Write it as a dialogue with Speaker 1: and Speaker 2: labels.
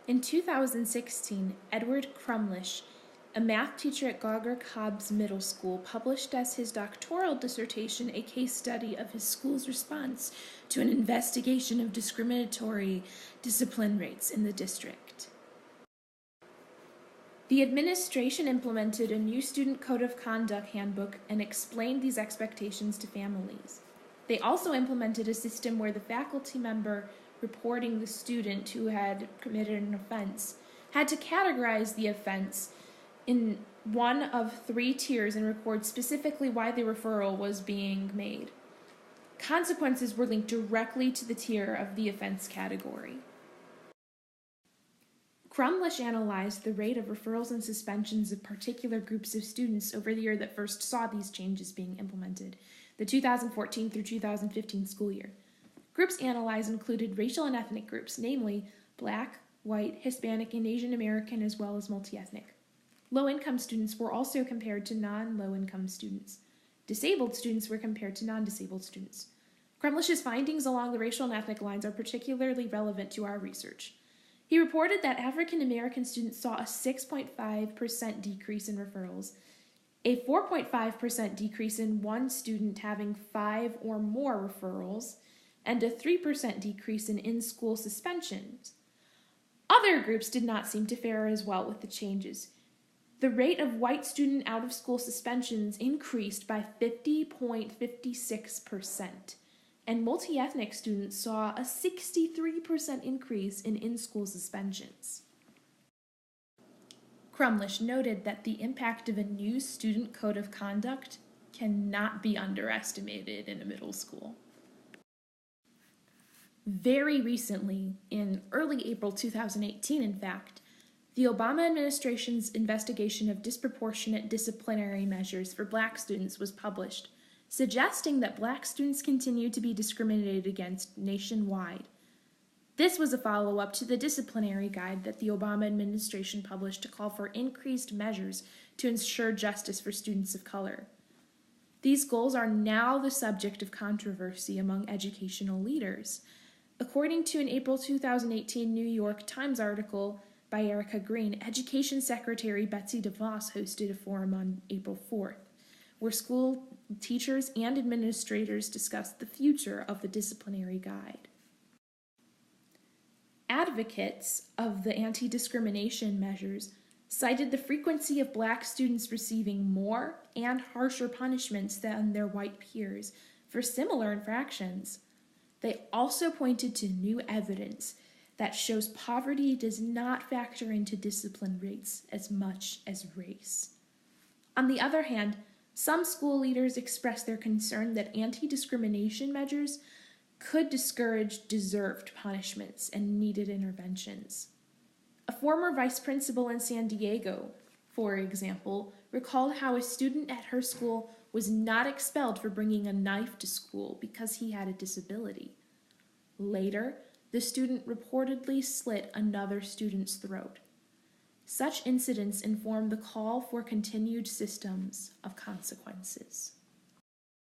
Speaker 1: In 2016, Edward Crumlish, a math teacher at Gauger Cobbs Middle School, published as his doctoral dissertation a case study of his school's response to an investigation of discriminatory discipline rates in the district. The administration implemented a new student code of conduct handbook and explained these expectations to families. They also implemented a system where the faculty member reporting the student who had committed an offense had to categorize the offense in one of 3 tiers and record specifically why the referral was being made. Consequences were linked directly to the tier of the offense category. Crumlish analyzed the rate of referrals and suspensions of particular groups of students over the year that first saw these changes being implemented, the 2014 through 2015 school year. Groups analyzed included racial and ethnic groups, namely Black, White, Hispanic, and Asian American, as well as multi-ethnic. Low-income students were also compared to non-low-income students. Disabled students were compared to non-disabled students. Crumlish's findings along the racial and ethnic lines are particularly relevant to our research. He reported that African American students saw a 6.5% decrease in referrals, a 4.5% decrease in one student having 5 or more referrals, and a 3% decrease in in-school suspensions. Other groups did not seem to fare as well with the changes. The rate of white student out-of-school suspensions increased by 50.56%. And multi-ethnic students saw a 63% increase in in-school suspensions. Crumlish noted that the impact of a new student code of conduct cannot be underestimated in a middle school. Very recently, in early April 2018 in fact, the Obama administration's investigation of disproportionate disciplinary measures for Black students was published, suggesting that Black students continue to be discriminated against nationwide. This was a follow-up to the disciplinary guide that the Obama administration published to call for increased measures to ensure justice for students of color. These goals are now the subject of controversy among educational leaders. According to an April 2018 New York Times article by Erica Green, Education Secretary Betsy DeVos hosted a forum on April 4th. Where school teachers and administrators discussed the future of the disciplinary guide. Advocates of the anti-discrimination measures cited the frequency of Black students receiving more and harsher punishments than their white peers for similar infractions. They also pointed to new evidence that shows poverty does not factor into discipline rates as much as race. On the other hand, some school leaders expressed their concern that anti-discrimination measures could discourage deserved punishments and needed interventions. A former vice principal in San Diego, for example, recalled how a student at her school was not expelled for bringing a knife to school because he had a disability. Later, the student reportedly slit another student's throat. Such incidents inform the call for continued systems of consequences.